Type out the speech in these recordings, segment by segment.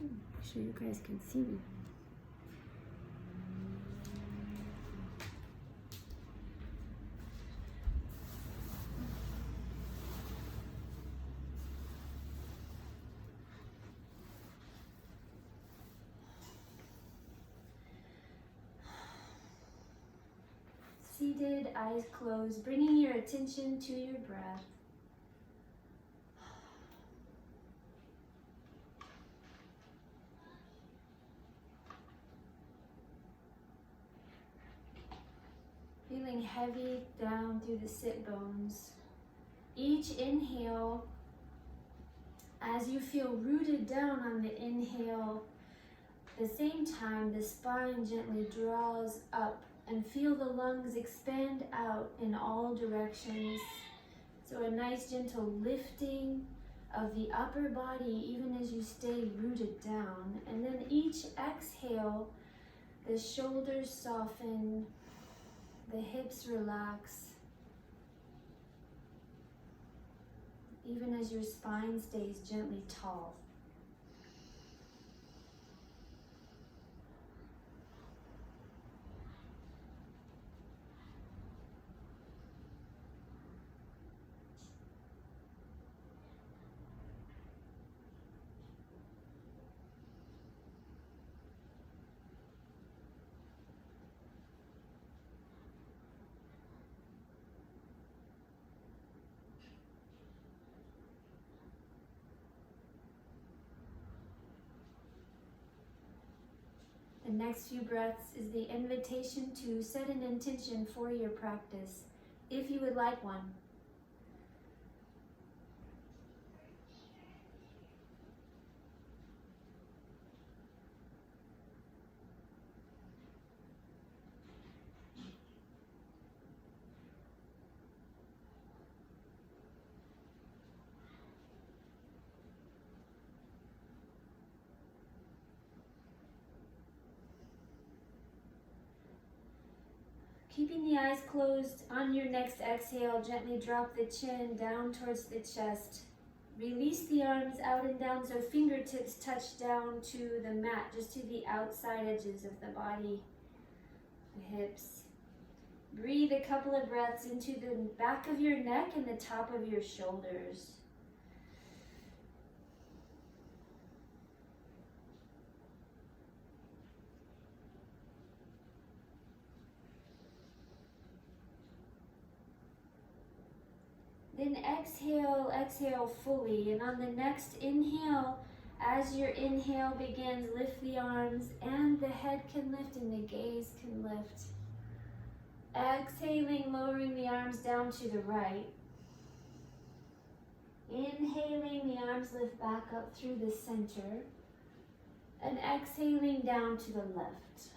Make sure you guys can see me. Seated, eyes closed, bringing your attention to your breath. Feeling heavy down through the sit bones. Each inhale, as you feel rooted down on the inhale, at the same time the spine gently draws up and feel the lungs expand out in all directions. So a nice gentle lifting of the upper body even as you stay rooted down. And then each exhale, the shoulders soften, the hips relax, even as your spine stays gently tall. The next few breaths is the invitation to set an intention for your practice, if you would like one. Keeping the eyes closed, on your next exhale, gently drop the chin down towards the chest. Release the arms out and down so fingertips touch down to the mat, just to the outside edges of the body, the hips. Breathe a couple of breaths into the back of your neck and the top of your shoulders. Then exhale fully. And on the next inhale, as your inhale begins, lift the arms and the head can lift and the gaze can lift. Exhaling, lowering the arms down to the right. Inhaling, the arms lift back up through the center. And exhaling down to the left.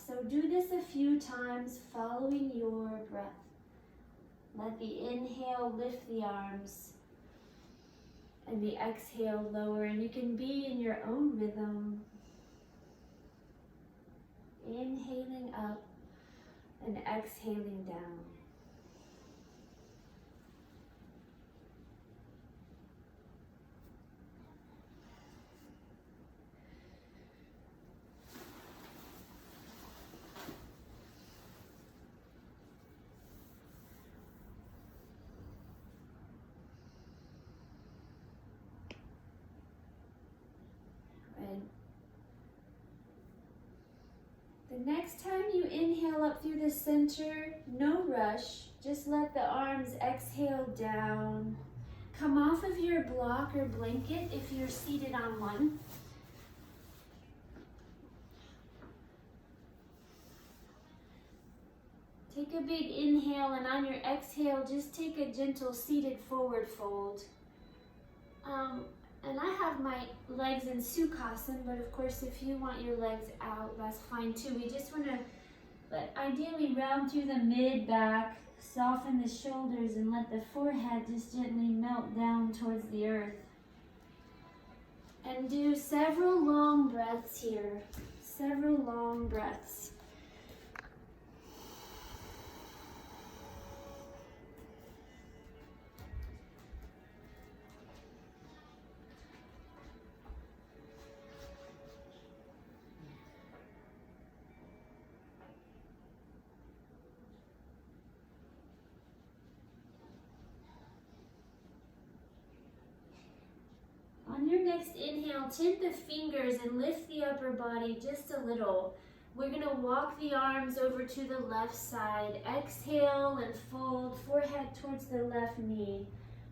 So do this a few times, following your breath. Let the inhale lift the arms and the exhale lower, and you can be in your own rhythm. Inhaling up and exhaling down. The next time you inhale up through the center, no rush, just let the arms exhale down. Come off of your block or blanket if you're seated on one. Take a big inhale, and on your exhale, just take a gentle seated forward fold. And I have my legs in Sukhasana, but of course if you want your legs out, that's fine too. We just want to ideally round through the mid-back, soften the shoulders, and let the forehead just gently melt down towards the earth. And do several long breaths here, several long breaths. your next inhale, tip the fingers and lift the upper body just a little. We're going to walk the arms over to the left side. Exhale and fold forehead towards the left knee.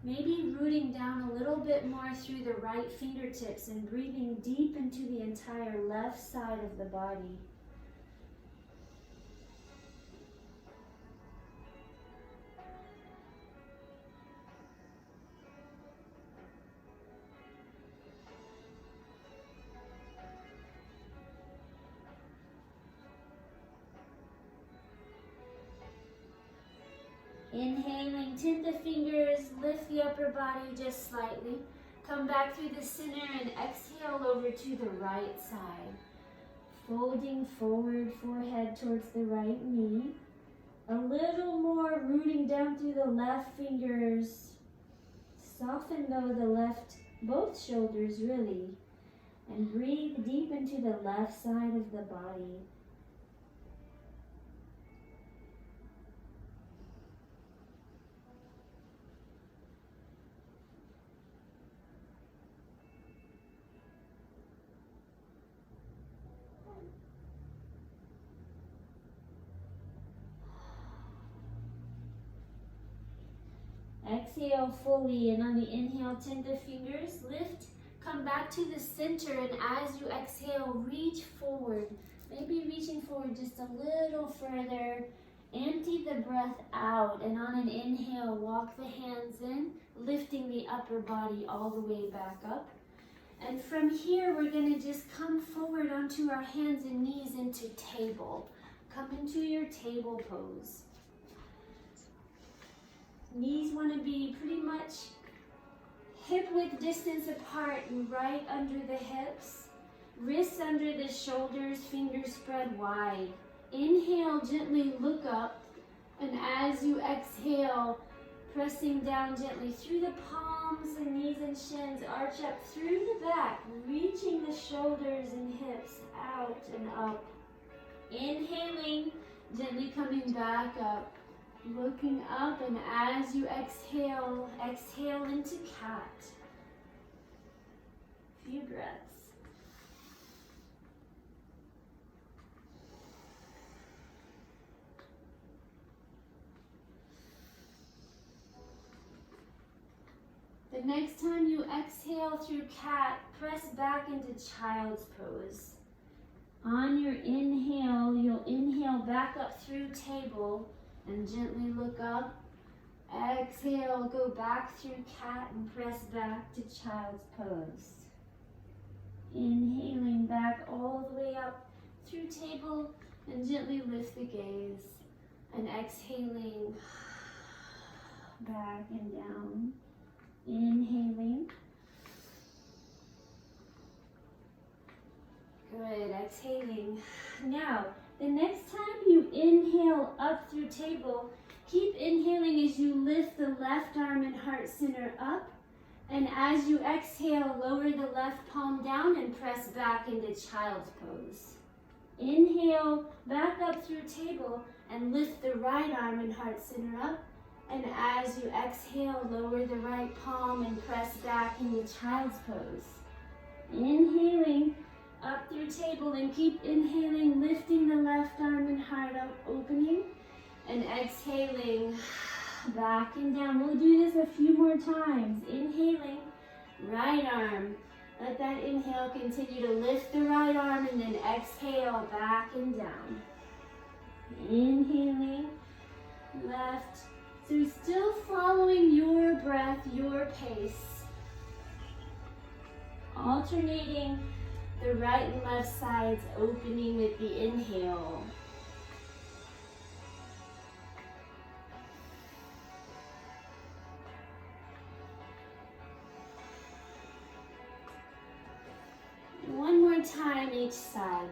Maybe rooting down a little bit more through the right fingertips and breathing deep into the entire left side of the body. Inhaling, tip the fingers, lift the upper body just slightly. Come back through the center and exhale over to the right side. Folding forward, forehead towards the right knee. A little more rooting down through the left fingers. Soften though the left, both shoulders really. And breathe deep into the left side of the body. Exhale fully, and on the inhale, tip the fingers, lift, come back to the center, and as you exhale, reach forward. Maybe reaching forward just a little further. Empty the breath out, and on an inhale, walk the hands in, lifting the upper body all the way back up. And from here, we're going to just come forward onto our hands and knees into table. Come into your table pose. Knees want to be pretty much hip-width distance apart and right under the hips. Wrists under the shoulders, fingers spread wide. Inhale, gently look up. And as you exhale, pressing down gently through the palms and knees and shins, arch up through the back, reaching the shoulders and hips out and up. Inhaling, gently coming back up. Looking up, and as you exhale, exhale into cat. Few breaths. The next time you exhale through cat, press back into child's pose. On your inhale, you'll inhale back up through table. And gently look up. Exhale, go back through cat and press back to child's pose. Inhaling back all the way up through table and gently lift the gaze. And exhaling back and down. Inhaling. Good, exhaling. Now, the next time you inhale up through table, keep inhaling as you lift the left arm and heart center up. And as you exhale, lower the left palm down and press back into child's pose. Inhale, back up through table and lift the right arm and heart center up. And as you exhale, lower the right palm and press back into child's pose. Inhaling up through table and keep inhaling, lifting the left arm and heart up, opening, and exhaling back and down. We'll do this a few more times. Inhaling, right arm. Let that inhale continue to lift the right arm, and then exhale back and down. Inhaling, left. So still following your breath, your pace. Alternating the right and left sides, opening with the inhale. One more time each side.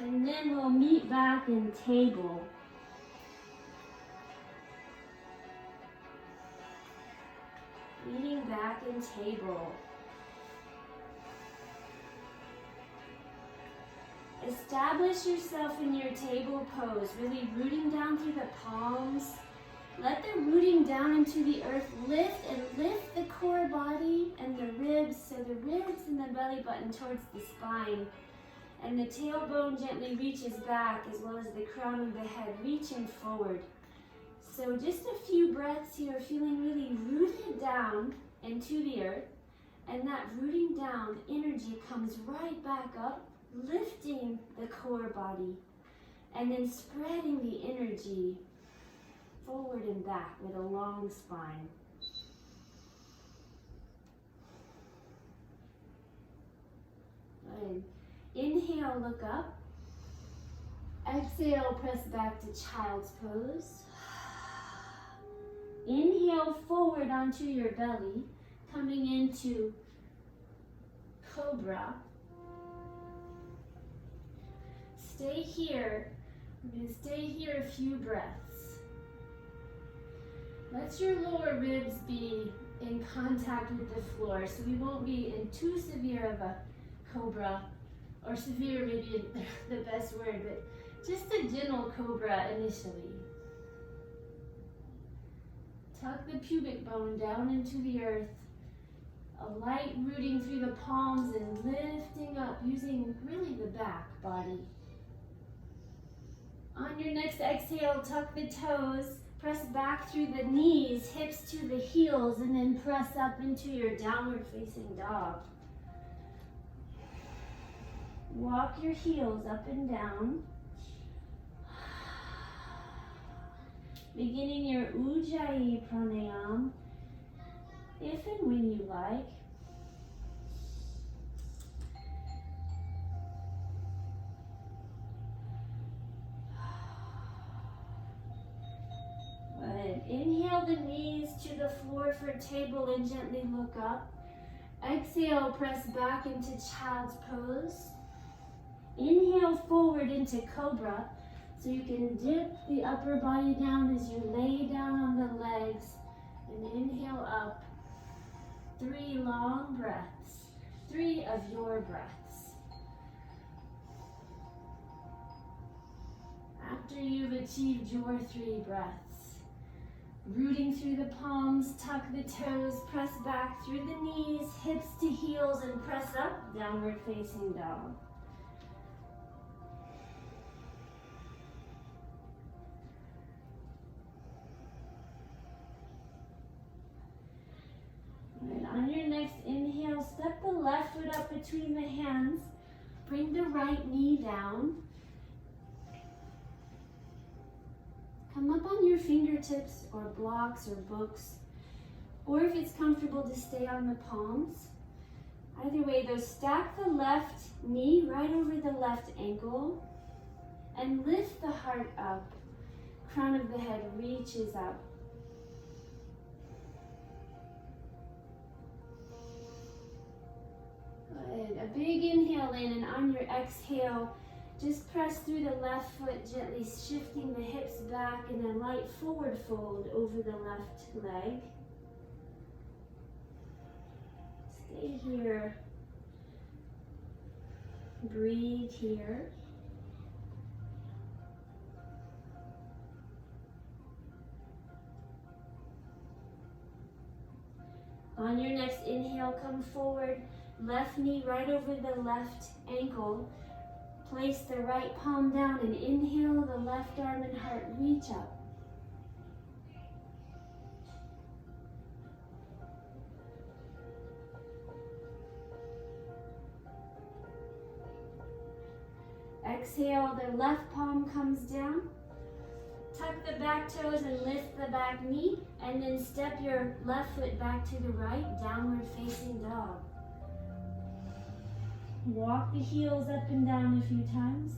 And then we'll meet back in table. Meeting back in table. Establish yourself in your table pose, really rooting down through the palms. Let the rooting rooting down into the earth, lift and lift the core body and the ribs, so the ribs and the belly button towards the spine. And the tailbone gently reaches back, as well as the crown of the head reaching forward. So just a few breaths here, feeling really rooted down into the earth. And that rooting down energy comes right back up, lifting the core body. And then spreading the energy forward and back with a long spine. Good. Inhale, look up. Exhale, press back to child's pose. Inhale forward onto your belly, coming into cobra. Stay here. We're going to stay here a few breaths. Let your lower ribs be in contact with the floor, so we won't be in too severe of a cobra, or severe maybe the best word, but just a gentle cobra initially. Tuck the pubic bone down into the earth, a light rooting through the palms and lifting up using really the back body. On your next exhale, tuck the toes, press back through the knees, hips to the heels, and then press up into your downward facing dog. Walk your heels up and down. Beginning your Ujjayi Pranayam, if and when you like. Good. Inhale the knees to the floor for table and gently look up. Exhale, press back into child's pose. Inhale forward into cobra, so you can dip the upper body down as you lay down on the legs, and inhale up. 3 long breaths, 3 of your breaths. After you've achieved your 3 breaths, rooting through the palms, tuck the toes, press back through the knees, hips to heels, and press up, downward facing dog. And on your next inhale, step the left foot up between the hands. Bring the right knee down. Come up on your fingertips or blocks or books, or if it's comfortable to stay on the palms. Either way, though, stack the left knee right over the left ankle and lift the heart up. Crown of the head reaches up. Good. A big inhale in, and on your exhale, just press through the left foot, gently shifting the hips back, and then light forward fold over the left leg. Stay here. Breathe here. On your next inhale, come forward. Left knee right over the left ankle. Place the right palm down and inhale, the left arm and heart reach up. Exhale, the left palm comes down. Tuck the back toes and lift the back knee, and then step your left foot back to the right, downward facing dog. Walk the heels up and down a few times.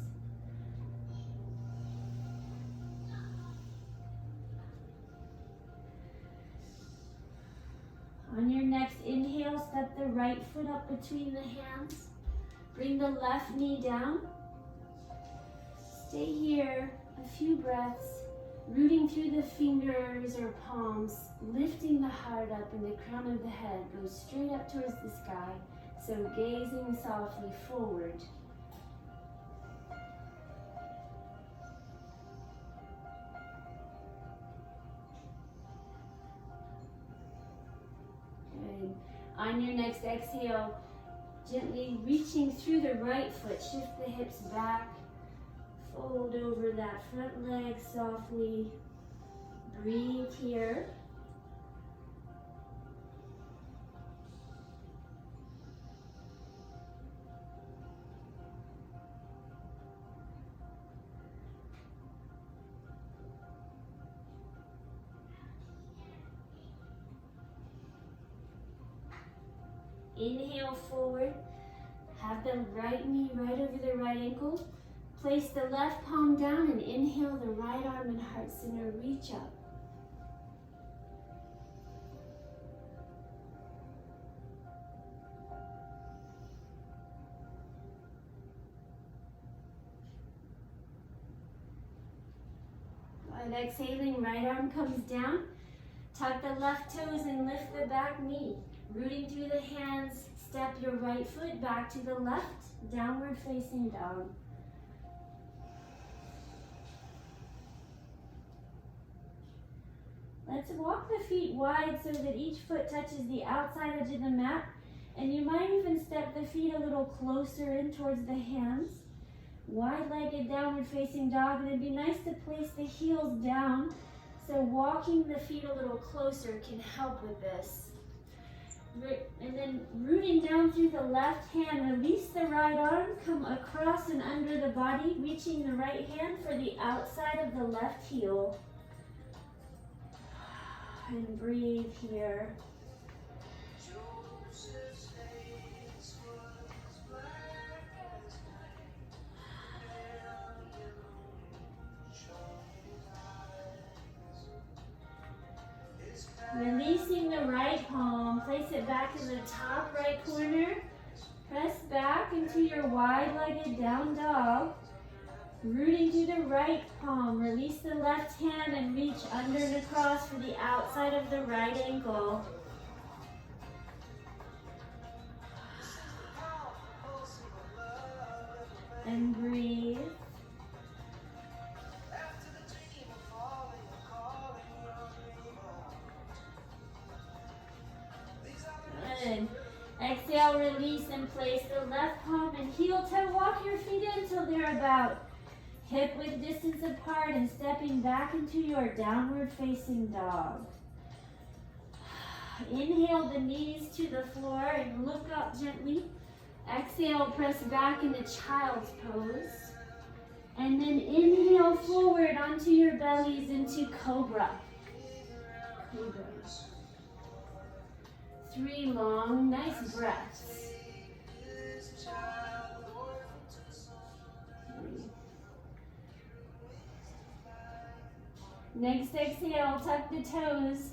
On your next inhale, step the right foot up between the hands. Bring the left knee down. Stay here a few breaths, rooting through the fingers or palms, lifting the heart up, and the crown of the head goes straight up towards the sky. So gazing softly forward. On your next exhale, gently reaching through the right foot, shift the hips back, fold over that front leg softly. Breathe here. Inhale forward. Have the right knee right over the right ankle. Place the left palm down and inhale the right arm and heart center. Reach up. And exhaling, right arm comes down. Tuck the left toes and lift the back knee. Rooting through the hands, step your right foot back to the left, downward facing dog. Let's walk the feet wide so that each foot touches the outside edge of the mat. And you might even step the feet a little closer in towards the hands. Wide-legged downward facing dog, and it'd be nice to place the heels down. So walking the feet a little closer can help with this. And then rooting down through the left hand, release the right arm, come across and under the body, reaching the right hand for the outside of the left heel. And breathe here. Releasing the right palm, place it back in the top right corner. Press back into your wide-legged down dog. Rooting through the right palm, release the left hand and reach under and across for the outside of the right ankle. And breathe. Good. Exhale, release and place the left palm and heel toe. Walk your feet in until they're about hip width distance apart and stepping back into your downward facing dog. Inhale the knees to the floor and look up gently. Exhale, press back into child's pose. And then inhale forward onto your bellies into cobra. Cobra. 3 long, nice breaths. Next exhale, tuck the toes,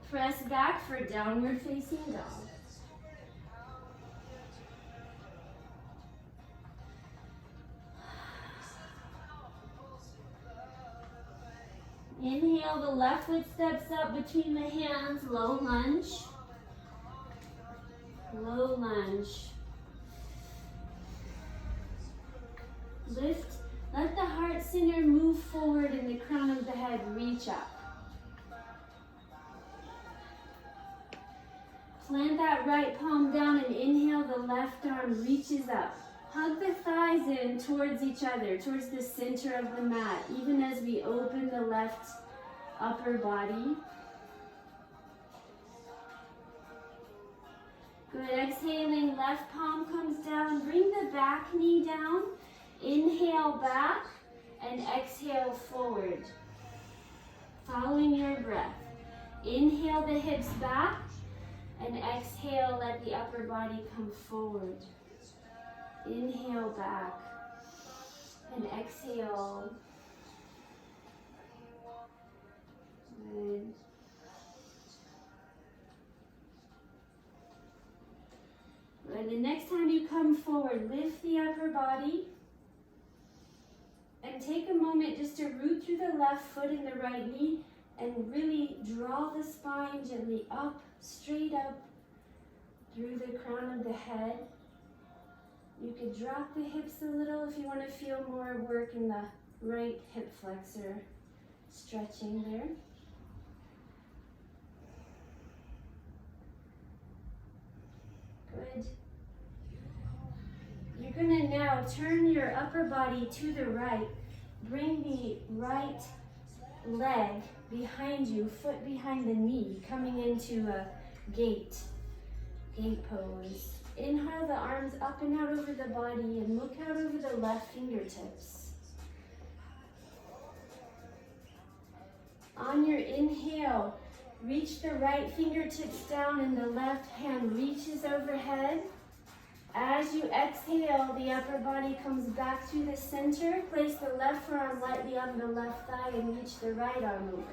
press back for downward facing dog. Inhale, the left foot steps up between the hands, low lunge. Low lunge. Lift. Let the heart center move forward and the crown of the head reach up. Plant that right palm down and inhale, the left arm reaches up. Hug the thighs in towards each other, towards the center of the mat, even as we open the left upper body. Good, exhaling, left palm comes down, bring the back knee down, inhale back, and exhale forward. Following your breath. Inhale the hips back, and exhale, let the upper body come forward. Inhale back, and exhale. Good. And the next time you come forward, lift the upper body and take a moment just to root through the left foot and the right knee and really draw the spine gently up, straight up through the crown of the head. You could drop the hips a little if you want to feel more work in the right hip flexor, stretching there. exhale, turn your upper body to the right. Bring the right leg behind you, foot behind the knee, coming into a gate pose. Inhale the arms up and out over the body and look out over the left fingertips. On your inhale, reach the right fingertips down and the left hand reaches overhead. As you exhale, the upper body comes back to the center. Place the left forearm lightly on the left thigh and reach the right arm over.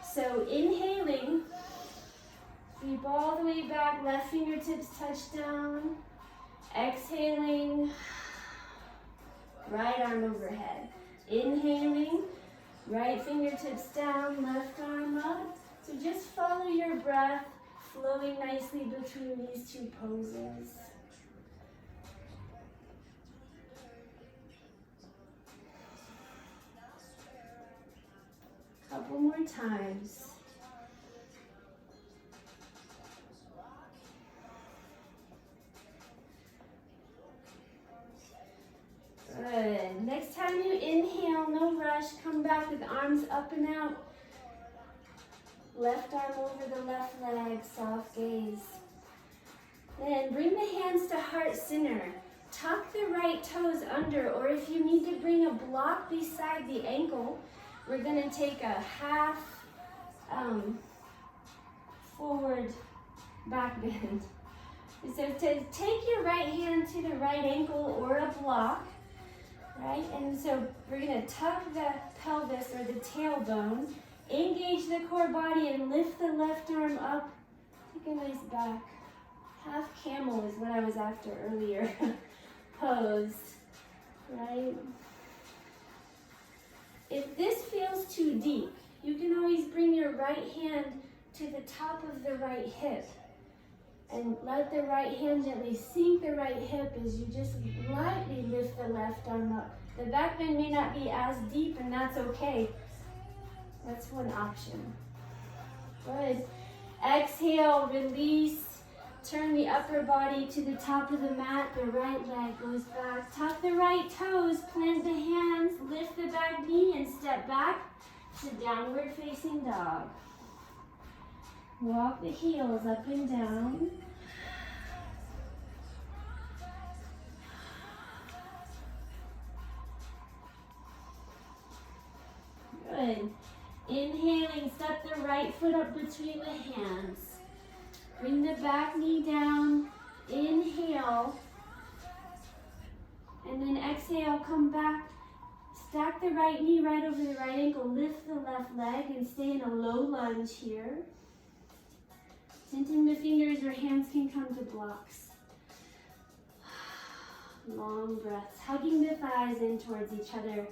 So inhaling, sweep all the way back, left fingertips touch down. Exhaling, right arm overhead. Inhaling, right fingertips down, left arm up. So just follow your breath, flowing nicely between these two poses. Couple more times. Good. Next time you inhale, no rush, come back with arms up and out. Left arm over the left leg, soft gaze. Then bring the hands to heart center. Tuck the right toes under, or if you need to bring a block beside the ankle, we're going to take a half forward back bend. So to take your right hand to the right ankle or a block, right? And so we're going to tuck the pelvis or the tailbone, engage the core body and lift the left arm up. Take a nice back. Half camel is what I was after earlier. Pose, right? If this feels too deep, you can always bring your right hand to the top of the right hip and let the right hand gently sink the right hip as you just lightly lift the left arm up. The back bend may not be as deep, and that's okay. That's one option. Good. Exhale, release. Turn the upper body to the top of the mat. The right leg goes back. Tuck the right toes, plant the hands, lift the back knee, and step back to downward facing dog. Walk the heels up and down. Good. Inhaling, step the right foot up between the hands. Bring the back knee down. Inhale. And then exhale, come back. Stack the right knee right over the right ankle. Lift the left leg and stay in a low lunge here. Tinting the fingers, your hands can come to blocks. Long breaths, hugging the thighs in towards each other.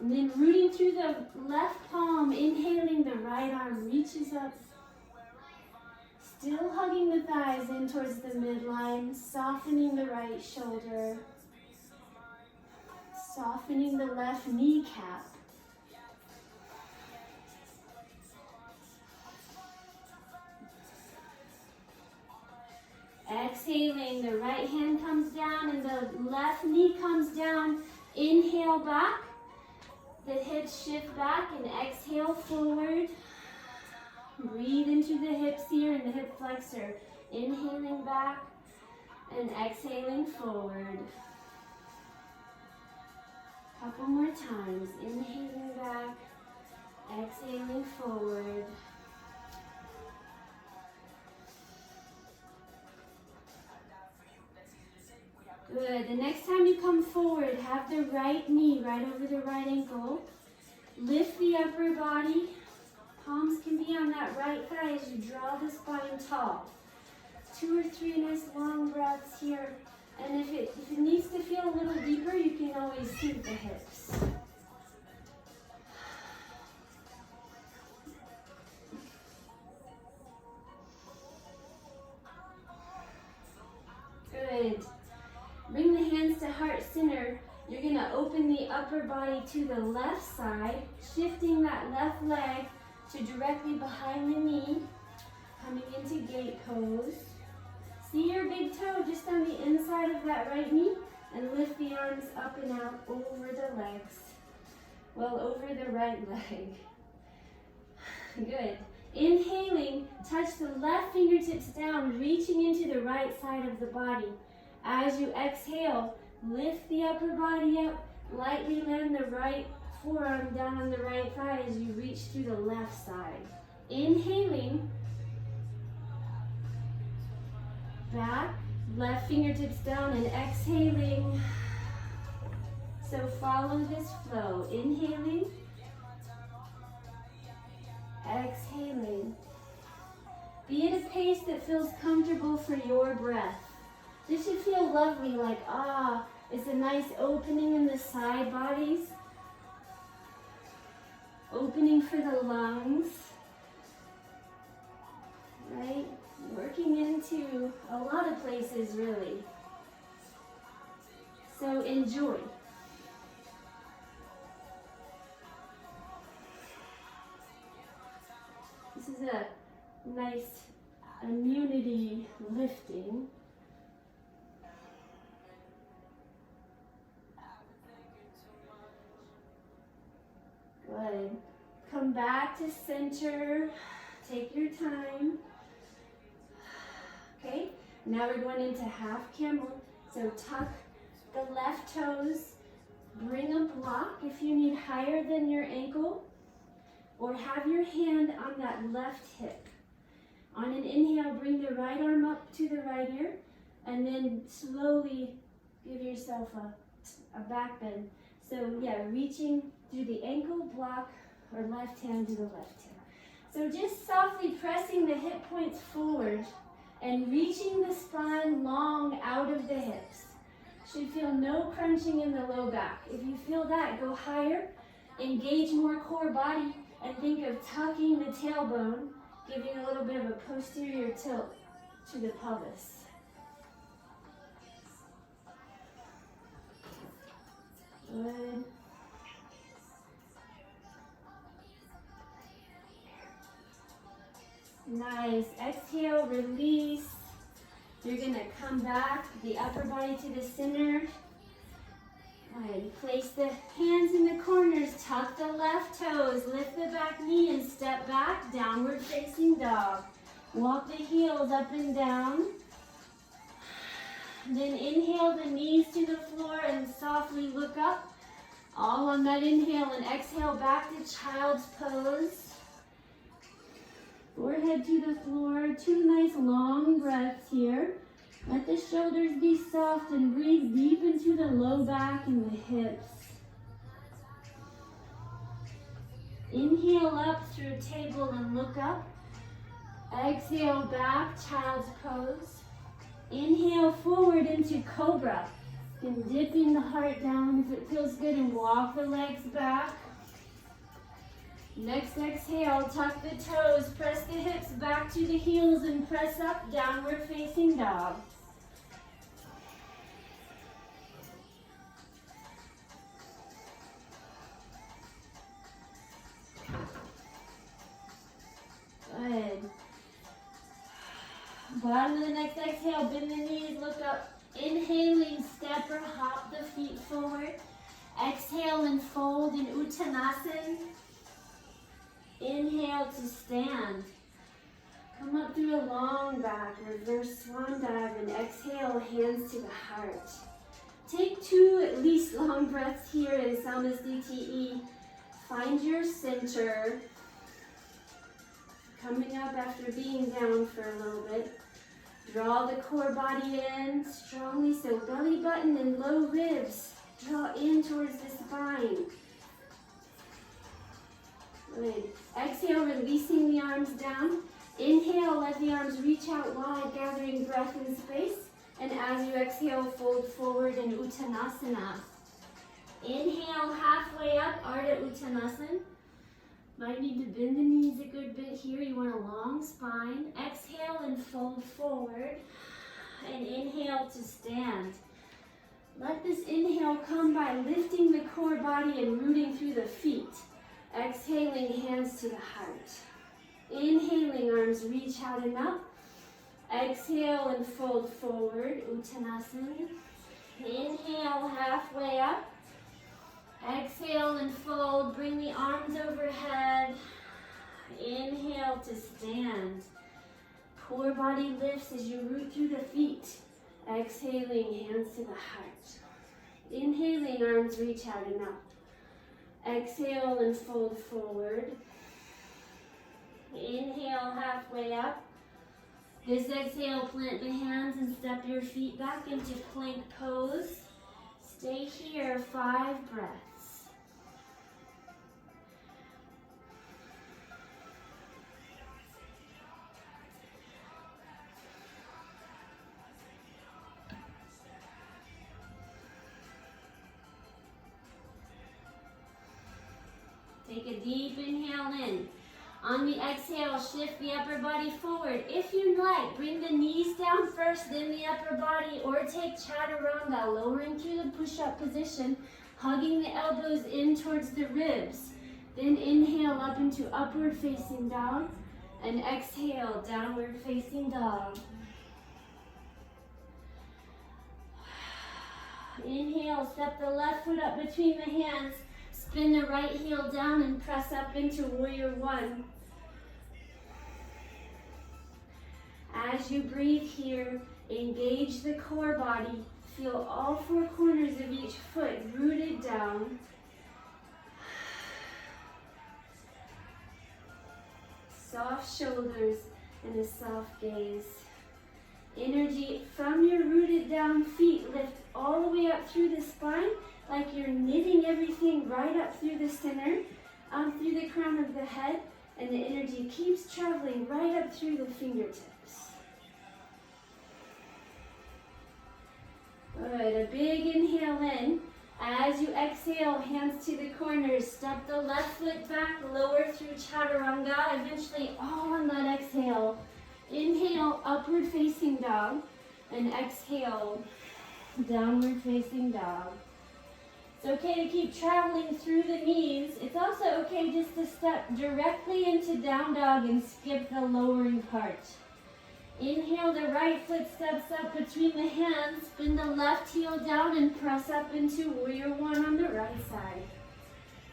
And then rooting through the left palm, inhaling, the right arm reaches up. Still hugging the thighs in towards the midline, softening the right shoulder, softening the left kneecap. Exhaling, the right hand comes down and the left knee comes down. Inhale back, the hips shift back and exhale forward. Breathe into the hips here and the hip flexor. Inhaling back and exhaling forward. Couple more times. Inhaling back, exhaling forward. Good. The next time you come forward, have the right knee right over the right ankle. Lift the upper body. Palms can be on that right thigh as you draw the spine tall. 2 or 3 nice long breaths here. And if it needs to feel a little deeper, you can always sink the hips. Good. Bring the hands to heart center. You're going to open the upper body to the left side, shifting that left leg to directly behind the knee, coming into gate pose. See your big toe just on the inside of that right knee? And lift the arms up and out over the legs. Well, over the right leg. Good. Inhaling, touch the left fingertips down, reaching into the right side of the body. As you exhale, lift the upper body up, lightly land the right forearm down on the right thigh as you reach through the left side. Inhaling, back, left fingertips down, and exhaling. So follow this flow. Inhaling, exhaling. Be at a pace that feels comfortable for your breath. This should feel lovely, like it's a nice opening in the side bodies. Opening for the lungs. Right? Working into a lot of places, really. So enjoy. This is a nice immunity lifting. Good. Come back to center. Take your time. Okay, now we're going into half camel. So tuck the left toes. Bring a block if you need higher than your ankle. Or have your hand on that left hip. On an inhale, bring the right arm up to the right ear. And then slowly give yourself a back bend. So yeah, reaching through the ankle, block, or left hand to the left hip. So just softly pressing the hip points forward and reaching the spine long out of the hips. Should feel no crunching in the low back. If you feel that, go higher, engage more core body, and think of tucking the tailbone, giving a little bit of a posterior tilt to the pelvis. Good. Nice. Exhale, release. You're going to come back, the upper body to the center. Good. Place the hands in the corners. Tuck the left toes. Lift the back knee and step back. Downward facing dog. Walk the heels up and down. Then inhale the knees to the floor and softly look up. All on that inhale, and exhale back to child's pose. Forehead to the floor. 2 nice long breaths here. Let the shoulders be soft and breathe deep into the low back and the hips. Inhale up through table and look up. Exhale back, child's pose. Inhale forward into cobra. And dipping the heart down if it feels good, and walk the legs back. Next exhale, tuck the toes, press the hips back to the heels and press up, downward facing dog. Good. Bottom of the next exhale, bend the knees, look up. Inhaling, step or hop the feet forward. Exhale and fold in Uttanasana. Inhale to stand. Come up through a long back, reverse swan dive, and exhale, hands to the heart. Take 2 at least long breaths here in Samasthiti. Find your center. Coming up after being down for a little bit. Draw the core body in strongly, so belly button and low ribs draw in towards the spine. Good. Exhale, releasing the arms down. Inhale, let the arms reach out wide, gathering breath and space. And as you exhale, fold forward in Uttanasana. Inhale, halfway up, Ardha Uttanasana. Might need to bend the knees a good bit here. You want a long spine. Exhale and fold forward. And inhale to stand. Let this inhale come by lifting the core body and rooting through the feet. Exhaling, hands to the heart. Inhaling, arms reach out and up. Exhale and fold forward, Uttanasana. Inhale, halfway up. Exhale and fold. Bring the arms overhead. Inhale to stand. Core body lifts as you root through the feet. Exhaling, hands to the heart. Inhaling, arms reach out and up. Exhale and fold forward. Inhale, halfway up. This exhale, plant the hands and step your feet back into plank pose. Stay here, 5 breaths. Take a deep inhale in. On the exhale, shift the upper body forward. If you'd like, bring the knees down first, then the upper body, or take chaturanga, lowering through the push-up position, hugging the elbows in towards the ribs. Then inhale up into upward facing dog, and exhale, downward facing dog. Inhale, step the left foot up between the hands. Spin the right heel down and press up into warrior one. As you breathe here, engage the core body. Feel all 4 corners of each foot rooted down. Soft shoulders and a soft gaze. Energy from your rooted down feet lift all the way up through the spine, like you're knitting everything right up through the center, through the crown of the head, and the energy keeps traveling right up through the fingertips. Good, a big inhale in. As you exhale, hands to the corners, step the left foot back, lower through chaturanga, eventually all on that exhale. Inhale, upward facing dog, and exhale, downward facing dog. It's okay to keep traveling through the knees. It's also okay just to step directly into down dog and skip the lowering part. Inhale, the right foot steps up between the hands, spin the left heel down and press up into warrior one on the right side.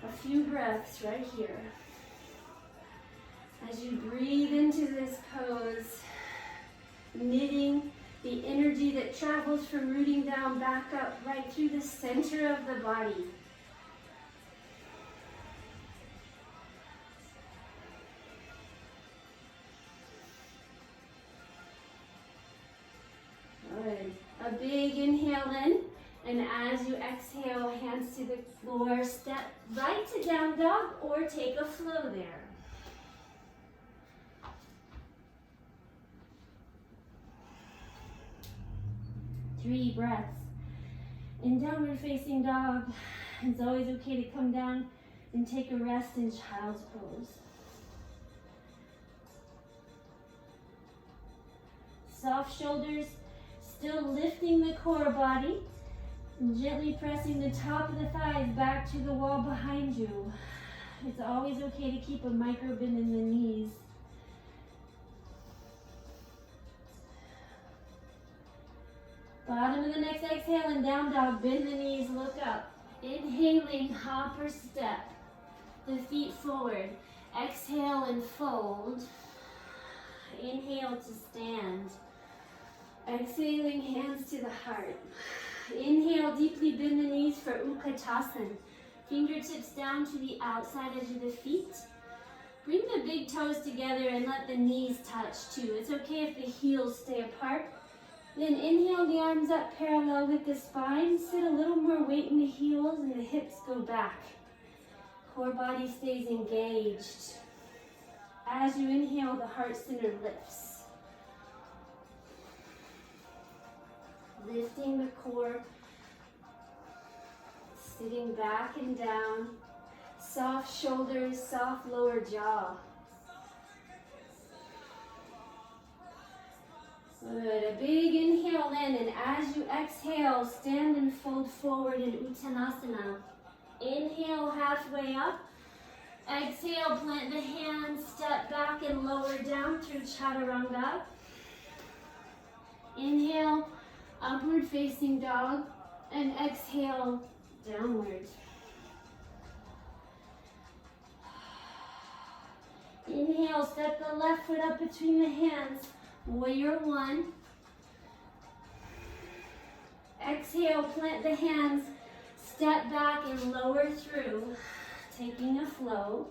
A few breaths right here. As you breathe into this pose, knitting the energy that travels from rooting down back up right through the center of the body. Good. A big inhale in, and as you exhale, hands to the floor, step right to down dog or take a flow there. Three breaths. In downward facing dog, it's always okay to come down and take a rest in child's pose. Soft shoulders, still lifting the core body, and gently pressing the top of the thighs back to the wall behind you. It's always okay to keep a micro bend in the knees. Bottom of the next exhale and down dog, bend the knees, look up. Inhaling, hop or step, the feet forward. Exhale and fold. Inhale to stand. Exhaling, hands to the heart. Inhale, deeply bend the knees for Utkatasana. Fingertips down to the outside edge of the feet. Bring the big toes together and let the knees touch too. It's okay if the heels stay apart. Then inhale the arms up parallel with the spine. Sit a little more weight in the heels and the hips go back. Core body stays engaged. As you inhale, the heart center lifts. Lifting the core. Sitting back and down. Soft shoulders, soft lower jaw. Good, a big inhale in, and as you exhale, stand and fold forward in Uttanasana. Inhale, halfway up. Exhale, plant the hands, step back and lower down through Chaturanga. Inhale, upward facing dog. And exhale, downward. Inhale, step the left foot up between the hands. Warrior one. Exhale, plant the hands, step back and lower through, taking a flow.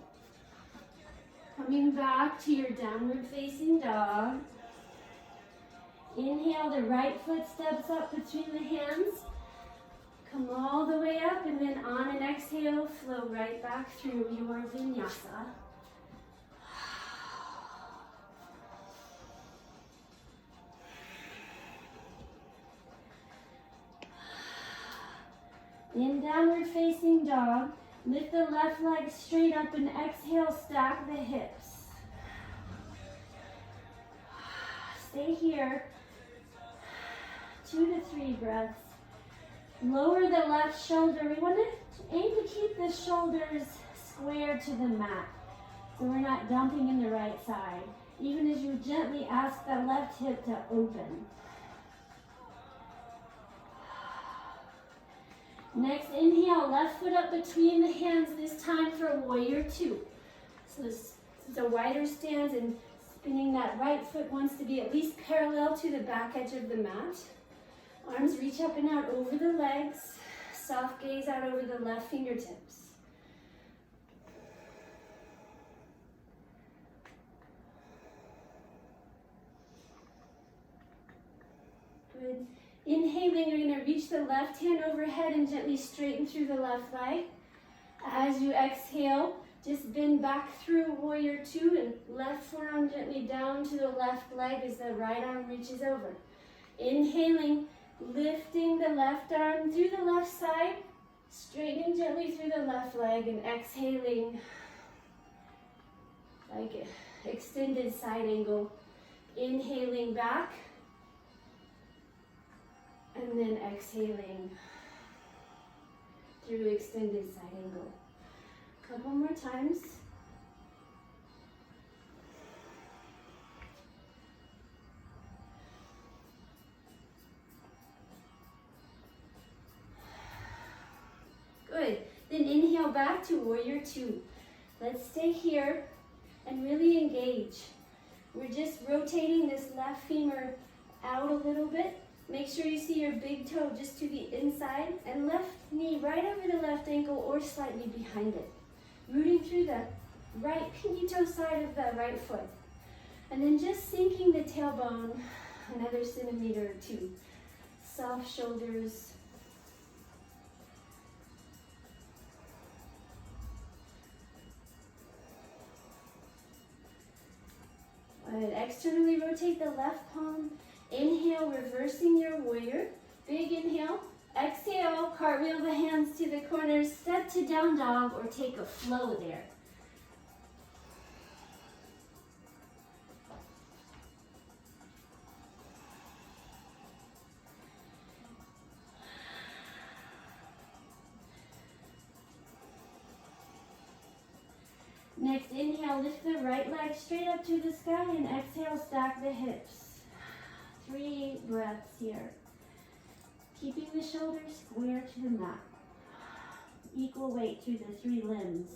Coming back to your downward facing dog. Inhale, the right foot steps up between the hands. Come all the way up, and then on an exhale, flow right back through your vinyasa. In downward facing dog, lift the left leg straight up and exhale, stack the hips. Stay here, 2 to 3 breaths. Lower the left shoulder. We want to aim to keep the shoulders square to the mat, so we're not dumping in the right side, even as you gently ask the left hip to open. Next, inhale, left foot up between the hands, this time for warrior two. So this is a wider stance, and spinning that right foot wants to be at least parallel to the back edge of the mat. Arms reach up and out over the legs. Soft gaze out over the left fingertips. Good. Inhaling, you're going to reach the left hand overhead and gently straighten through the left leg. As you exhale, just bend back through warrior two and left forearm gently down to the left leg as the right arm reaches over. Inhaling, lifting the left arm through the left side, straightening gently through the left leg, and exhaling like an extended side angle. Inhaling back, and then exhaling through extended side angle. Couple more times. Good. Then inhale back to warrior two. Let's stay here and really engage. We're just rotating this left femur out a little bit. Make sure you see your big toe just to the inside, and left knee right over the left ankle or slightly behind it. Rooting through the right pinky toe side of the right foot. And then just sinking the tailbone another centimeter or two. Soft shoulders. Good. Externally rotate the left palm. Inhale, reversing your warrior. Big inhale. Exhale, cartwheel the hands to the corners. Step to down dog or take a flow there. Next, inhale, lift the right leg straight up to the sky, and exhale, stack the hips. 3 breaths here. Keeping the shoulders square to the mat. Equal weight to the 3 limbs.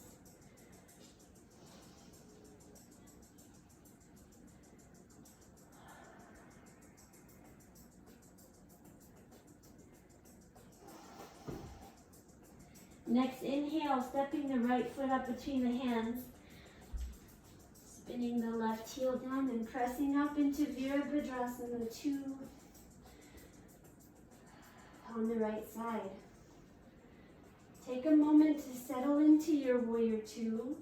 Next, inhale, stepping the right foot up between the hands. Spinning the left heel down and pressing up into Virabhadrasana 2 on the right side. Take a moment to settle into your warrior two.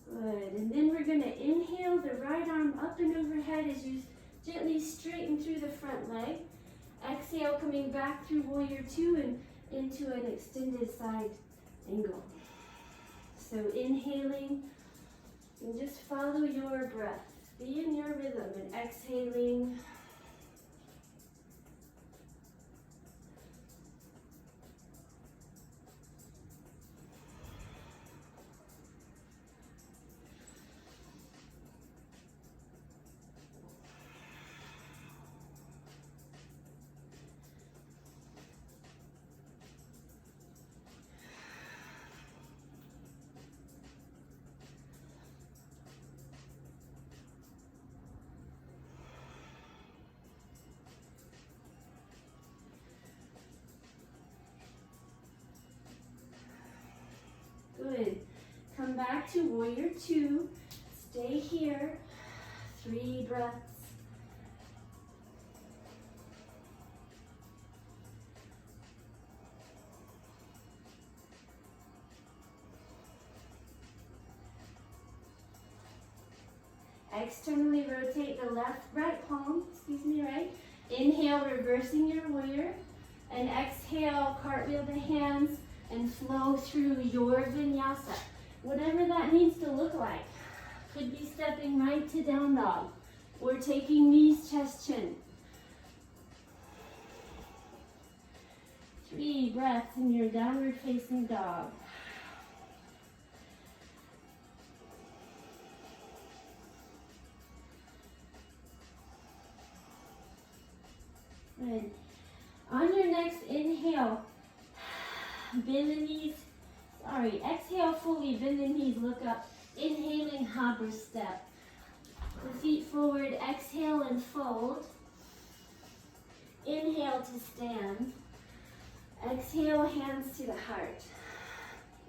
Good, and then we're going to inhale the right arm up and overhead as you gently straighten through the front leg. Exhale, coming back through warrior two and into an extended side angle. So inhaling, and just follow your breath. Be in your rhythm, and exhaling. Come back to warrior two. Stay here. 3 breaths. Externally rotate the right palm, right? Inhale, reversing your warrior. And exhale, cartwheel the hands and flow through your vinyasa. Whatever that needs to look like. Could be stepping right to down dog or taking knees, chest, chin. 3 breaths in your downward facing dog. Good. On your next inhale, bend the knees. Exhale fully, bend the knees, look up. Inhaling, hopper step. The feet forward, exhale and fold. Inhale to stand. Exhale, hands to the heart.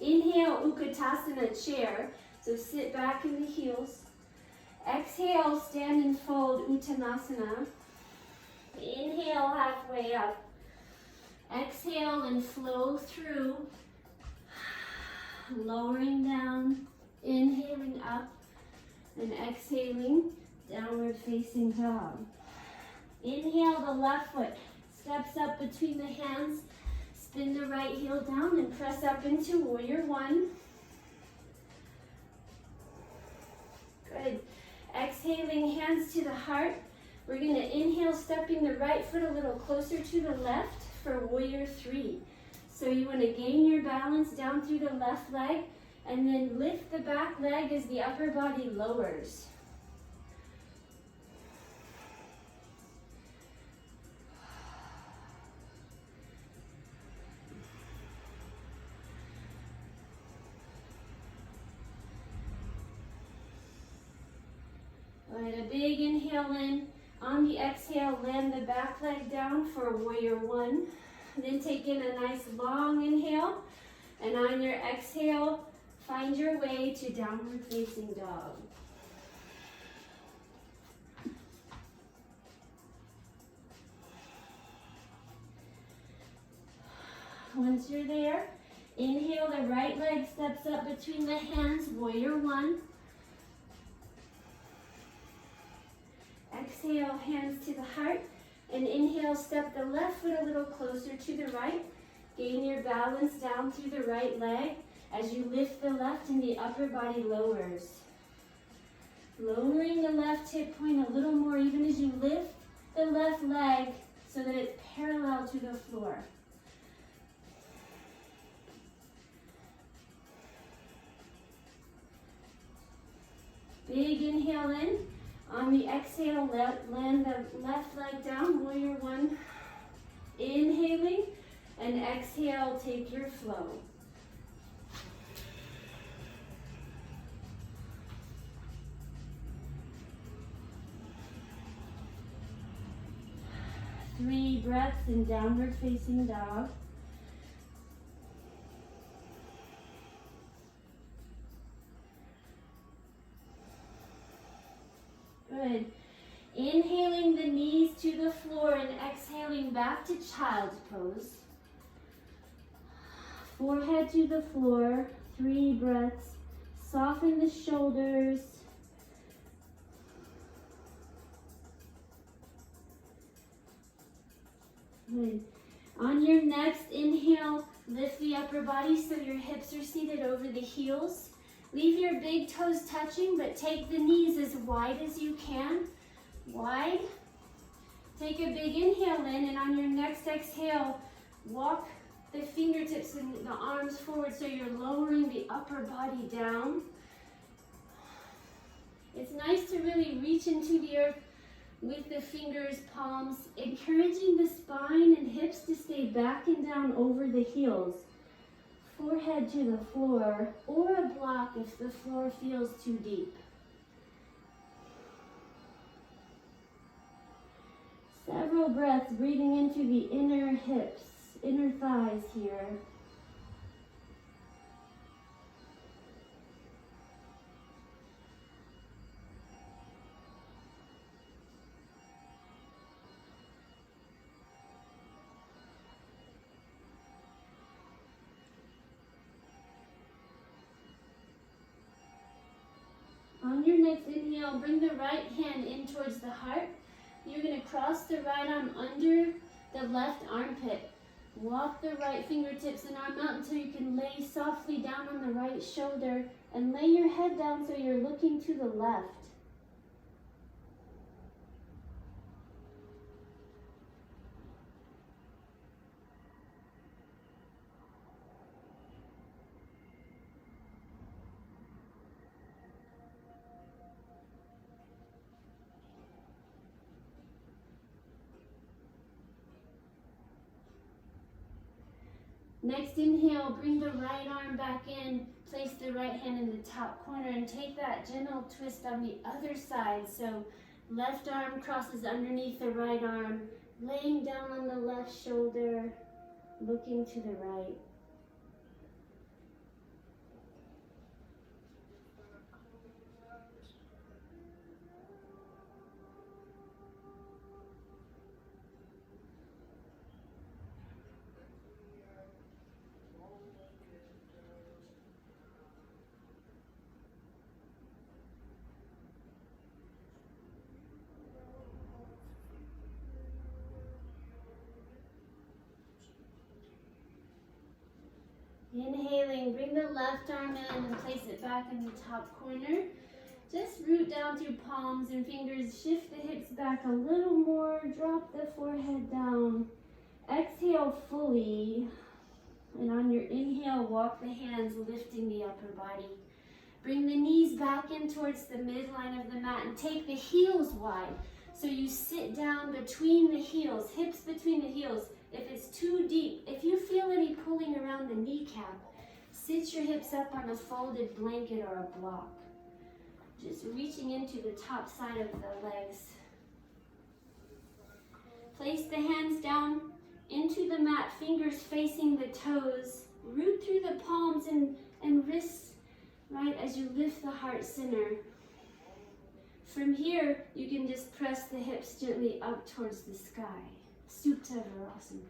Inhale, Utkatasana, chair. So sit back in the heels. Exhale, stand and fold, Uttanasana. Inhale, halfway up. Exhale and flow through. Lowering down, inhaling up, and exhaling, downward facing dog. Inhale, the left foot steps up between the hands. Spin the right heel down and press up into warrior one. Good. Exhaling, hands to the heart. We're going to inhale, stepping the right foot a little closer to the left for warrior three. So you want to gain your balance down through the left leg and then lift the back leg as the upper body lowers. All right, a big inhale in. On the exhale, land the back leg down for warrior one. Then take in a nice long inhale. And on your exhale, find your way to downward facing dog. Once you're there, inhale, the right leg steps up between the hands, warrior one. Exhale, hands to the heart, and inhale, step the left foot a little closer to the right. Gain your balance down through the right leg as you lift the left and the upper body lowers. Lowering the left hip point a little more even as you lift the left leg so that it's parallel to the floor. Big inhale in. On the exhale, land the left leg down, warrior one. Inhaling, and exhale, take your flow. Three breaths in downward facing dog. Good. Inhaling the knees to the floor and exhaling back to child's pose. Forehead to the floor, 3 breaths. Soften the shoulders. Good. On your next inhale, lift the upper body so your hips are seated over the heels. Leave your big toes touching, but take the knees as wide as you can. Wide. Take a big inhale in, and on your next exhale, walk the fingertips and the arms forward so you're lowering the upper body down. It's nice to really reach into the earth with the fingers, palms, encouraging the spine and hips to stay back and down over the heels. Forehead to the floor, or a block if the floor feels too deep. Several breaths, breathing into the inner hips, inner thighs here. Next inhale, bring the right hand in towards the heart. You're going to cross the right arm under the left armpit. Walk the right fingertips and arm out until you can lay softly down on the right shoulder and lay your head down so you're looking to the left. Next inhale, bring the right arm back in, place the right hand in the top corner and take that gentle twist on the other side. So left arm crosses underneath the right arm, laying down on the left shoulder, looking to the right. Inhaling, bring the left arm in and place it back in the top corner. Just root down through palms and fingers. Shift the hips back a little more. Drop the forehead down. Exhale fully. And on your inhale, walk the hands, lifting the upper body. Bring the knees back in towards the midline of the mat and take the heels wide. So you sit down between the heels, hips between the heels. If it's too deep, if you feel any pulling around the kneecap, sit your hips up on a folded blanket or a block. Just reaching into the top side of the legs. Place the hands down into the mat, fingers facing the toes. Root through the palms and wrists, right, as you lift the heart center. From here, you can just press the hips gently up towards the sky. Supta Virasana.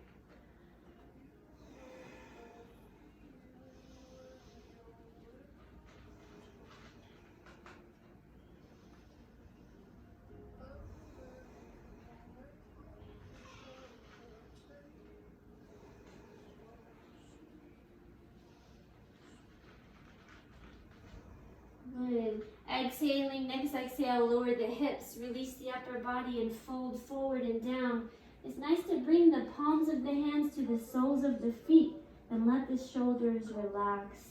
Good. Exhaling, next exhale, lower the hips, release the upper body and fold forward and down. It's nice to bring the palms of the hands to the soles of the feet and let the shoulders relax.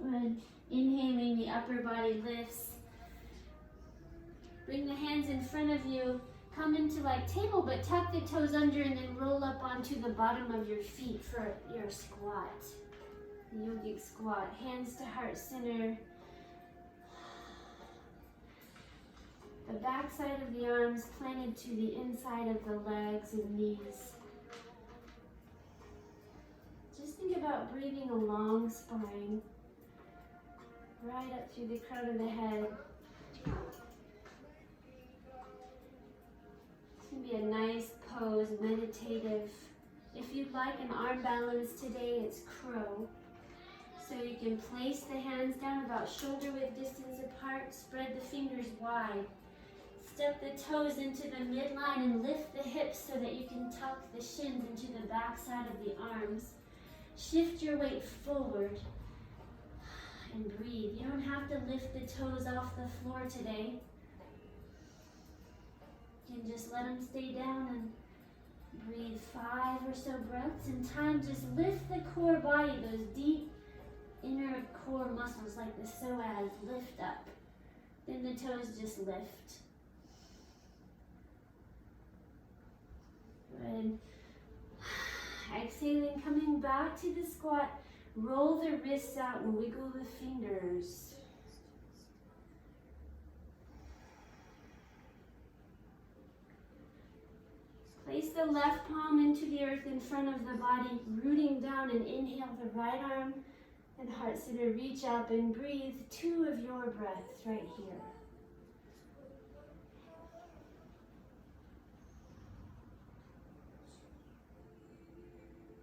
Good. Inhaling, the upper body lifts. Bring the hands in front of you. Come into like table, but tuck the toes under and then roll up onto the bottom of your feet for your squat. Yogic squat. Hands to heart center. The back side of the arms planted to the inside of the legs and knees. Just think about breathing a long spine. Right up through the crown of the head. It's going to be a nice pose, meditative. If you'd like an arm balance today, it's crow. So you can place the hands down about shoulder width distance apart, spread the fingers wide. Step the toes into the midline and lift the hips so that you can tuck the shins into the back side of the arms. Shift your weight forward and breathe. You don't have to lift the toes off the floor today. You can just let them stay down and breathe 5 or so breaths. In time, just lift the core body, those deep inner core muscles like the psoas lift up. Then the toes just lift. Good. Exhaling, coming back to the squat. Roll the wrists out and wiggle the fingers. Place the left palm into the earth in front of the body, rooting down, and inhale the right arm and heart center. Reach up and breathe 2 of your breaths right here.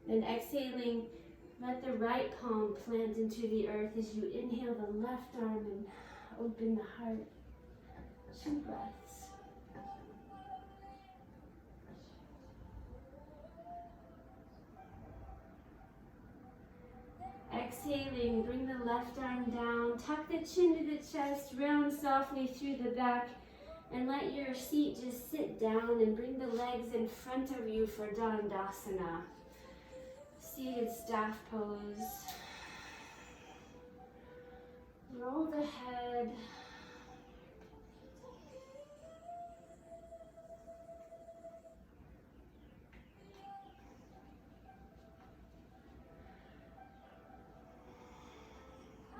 Then exhaling, let the right palm plant into the earth as you inhale the left arm and open the heart. 2 breaths. Exhaling, bring the left arm down, tuck the chin to the chest, round softly through the back, and let your seat just sit down and bring the legs in front of you for Dandasana. Seated staff pose. Roll the head.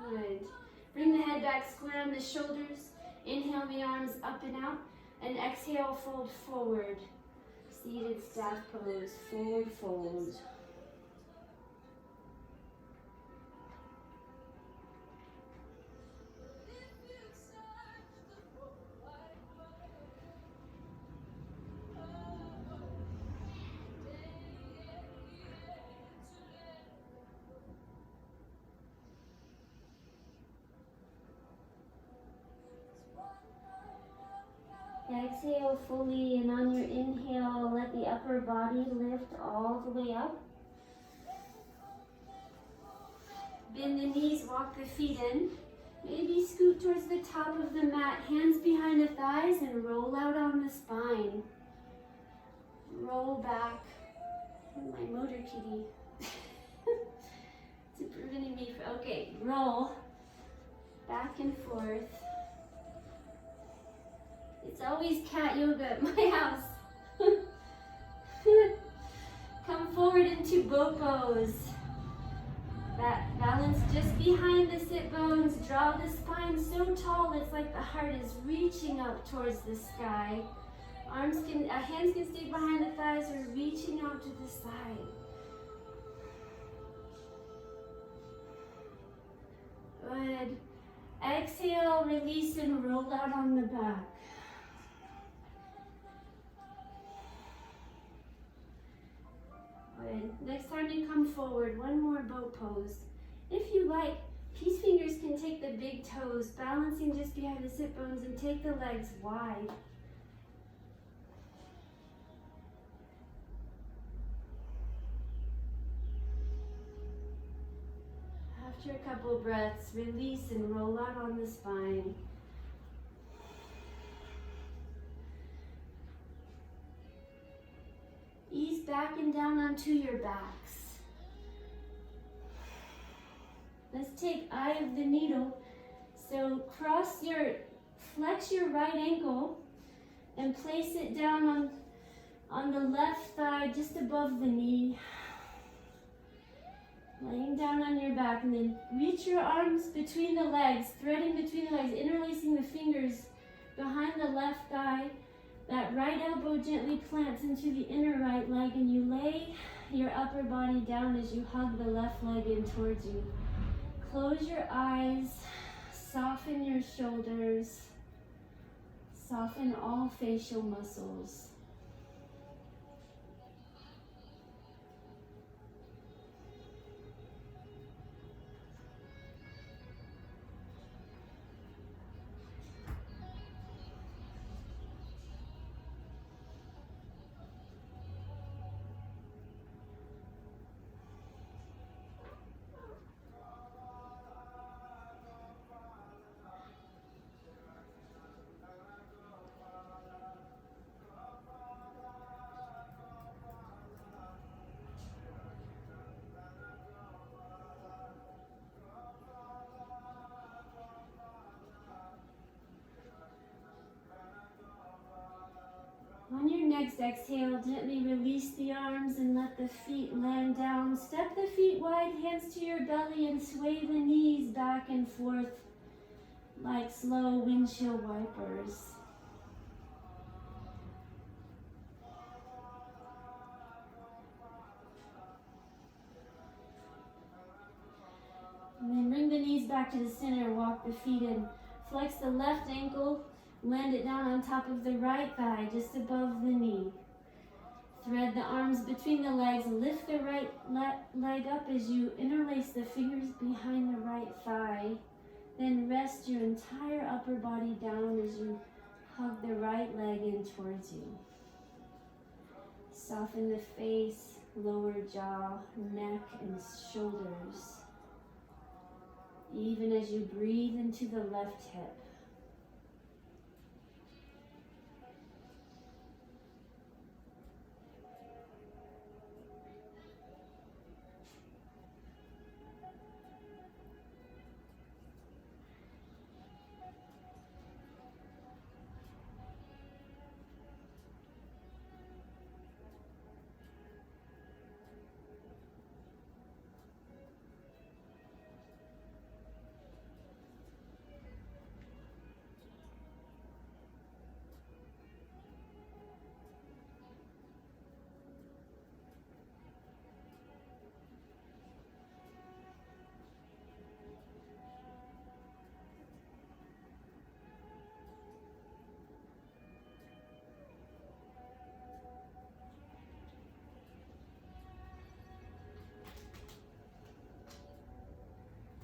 Good. Bring the head back, square on the shoulders. Inhale the arms up and out, and exhale, fold forward. Seated staff pose, forward fold. Exhale fully, and on your inhale, let the upper body lift all the way up. Bend the knees, walk the feet in. Maybe scoot towards the top of the mat, hands behind the thighs, and roll out on the spine. Roll back. My motor kitty. It's preventing me from, okay, roll. Back and forth. It's always cat yoga at my house. Come forward into bow pose. Balance just behind the sit bones. Draw the spine so tall it's like the heart is reaching up towards the sky. Hands can stay behind the thighs or reaching out to the side. Good. Exhale, release, and roll out on the back. Good. Next time you come forward, one more boat pose. If you like, peace fingers can take the big toes, balancing just behind the sit bones, and take the legs wide. After a couple breaths, release and roll out on the spine. Ease back and down onto your backs. Let's take eye of the needle. So flex your right ankle and place it down on the left thigh just above the knee. Laying down on your back, and then reach your arms between the legs, threading between the legs, interlacing the fingers behind the left thigh. That right elbow gently plants into the inner right leg, and you lay your upper body down as you hug the left leg in towards you. Close your eyes, soften your shoulders, soften all facial muscles. On your next exhale, gently release the arms and let the feet land down. Step the feet wide, hands to your belly, and sway the knees back and forth like slow windshield wipers. And then bring the knees back to the center, walk the feet in. Flex the left ankle, land it down on top of the right thigh, just above the knee. Thread the arms between the legs. Lift the right leg up as you interlace the fingers behind the right thigh. Then rest your entire upper body down as you hug the right leg in towards you. Soften the face, lower jaw, neck, and shoulders. Even as you breathe into the left hip.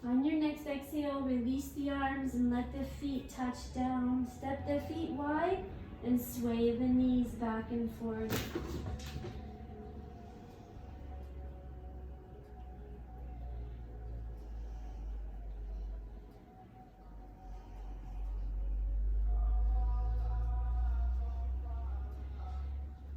On your next exhale, release the arms and let the feet touch down. Step the feet wide and sway the knees back and forth.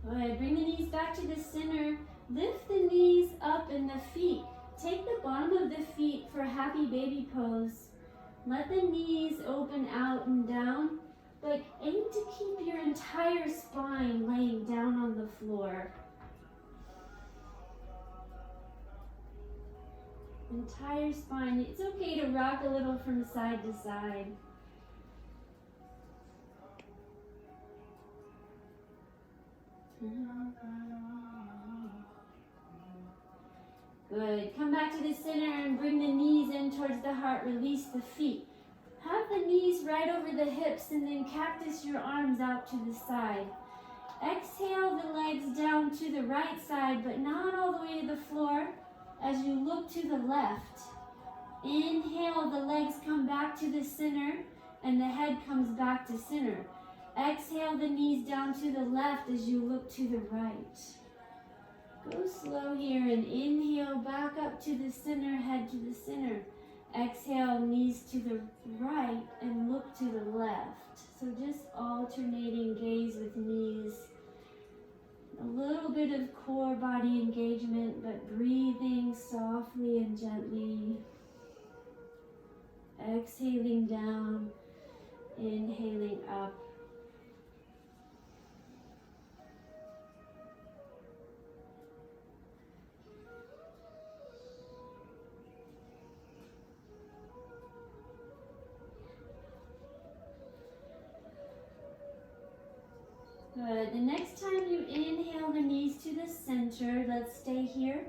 All right, bring the knees back to the center. Lift the knees up and the feet. Take the bottom of the feet for happy baby pose. Let the knees open out and down, but aim to keep your entire spine laying down on the floor. Entire spine. It's okay to rock a little from side to side. Good. Come back to the center and bring the knees in towards the heart. Release the feet. Have the knees right over the hips and then cactus your arms out to the side. Exhale the legs down to the right side, but not all the way to the floor as you look to the left. Inhale, the legs come back to the center and the head comes back to center. Exhale the knees down to the left as you look to the right. Go slow here and inhale back up to the center, head to the center. Exhale, knees to the right and look to the left. So just alternating gaze with knees. A little bit of core body engagement, but breathing softly and gently. Exhaling down, inhaling up. Good. The next time you inhale the knees to the center, let's stay here.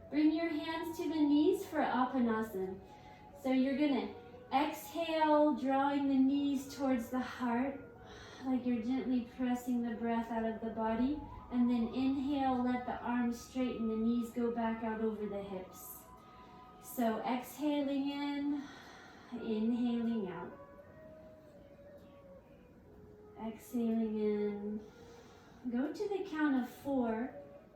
Bring your hands to the knees for Apanasana. So you're gonna exhale, drawing the knees towards the heart, like you're gently pressing the breath out of the body. And then inhale, let the arms straighten, the knees go back out over the hips. So exhaling in, inhaling out. Exhaling in. Go to the count of 4.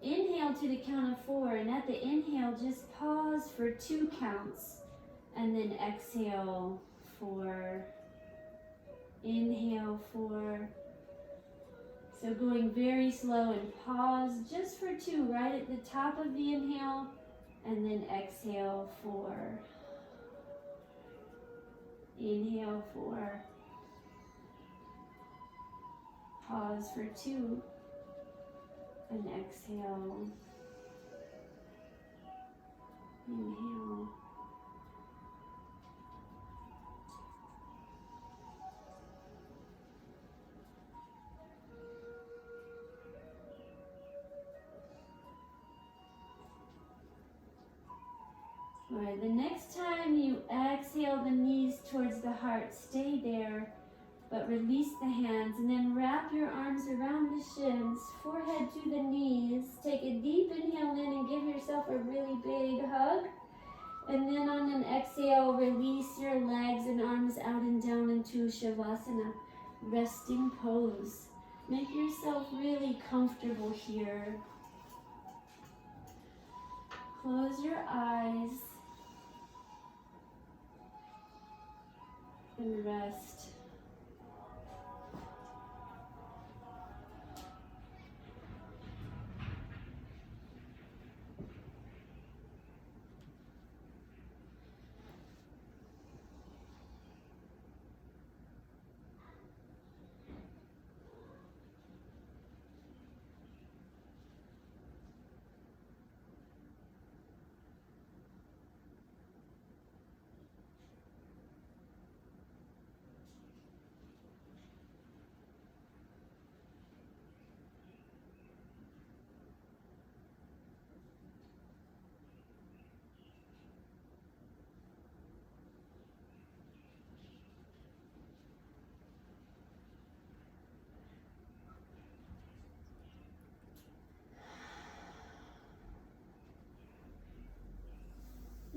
Inhale to the count of 4, and at the inhale, just pause for 2 counts. And then exhale 4. Inhale 4. So going very slow and pause just for 2, right at the top of the inhale, and then exhale 4. Inhale 4. Pause for 2. And exhale. Inhale. All right, the next time you exhale the knees towards the heart, stay there, but release the hands and then wrap your arms arms around the shins, forehead to the knees. Take a deep inhale in and give yourself a really big hug. And then on an exhale, release your legs and arms out and down into Shavasana, resting pose. Make yourself really comfortable here. Close your eyes and rest.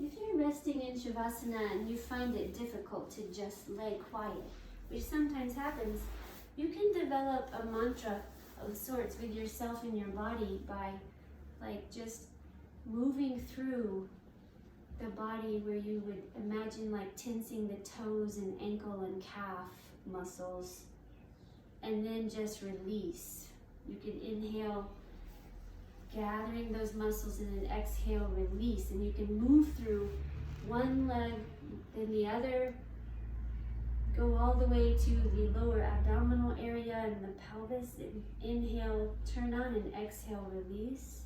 If you're resting in Shavasana and you find it difficult to just lay quiet, which sometimes happens, you can develop a mantra of sorts with yourself and your body by just moving through the body, where you would imagine tensing the toes and ankle and calf muscles, and then just release. You can inhale, gathering those muscles, and then exhale, release. And you can move through one leg, then the other, go all the way to the lower abdominal area and the pelvis. And inhale, turn on, and exhale, release.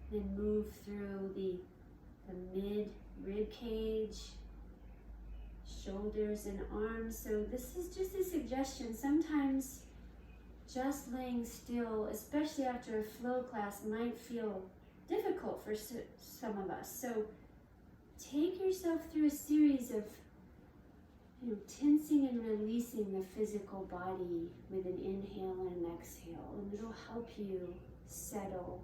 Then move through the mid rib cage, shoulders and arms. So this is just a suggestion. Sometimes just laying still, especially after a flow class, might feel difficult for some of us. So take yourself through a series of tensing and releasing the physical body with an inhale and an exhale, and it'll help you settle.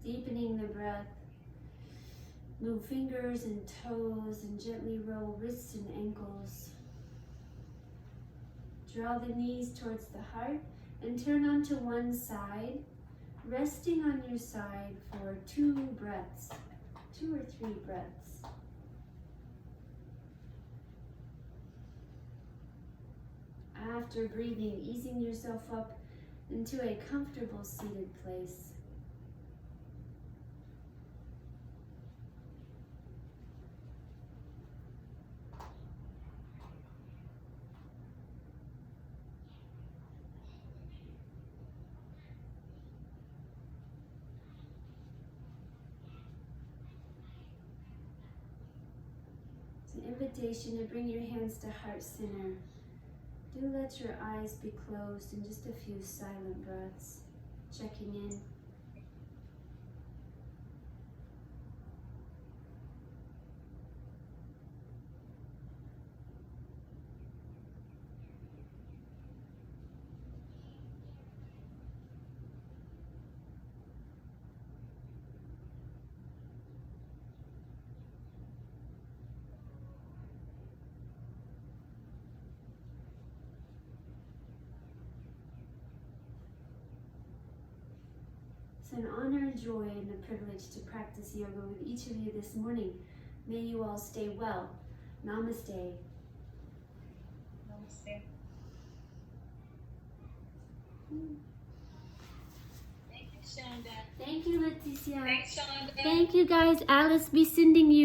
Deepening the breath. Move fingers and toes and gently roll wrists and ankles. Draw the knees towards the heart and turn onto one side, resting on your side for 2 breaths, 2 or 3 breaths. After breathing, easing yourself up into a comfortable seated place. It's an invitation to bring your hands to heart center. Do let your eyes be closed in just a few silent breaths, checking in. It's an honor, joy, and a privilege to practice yoga with each of you this morning. May you all stay well. Namaste. Namaste. Thank you, Shonda. Thank you, Leticia. Thanks, Shonda. Thank you, guys. Alice be sending you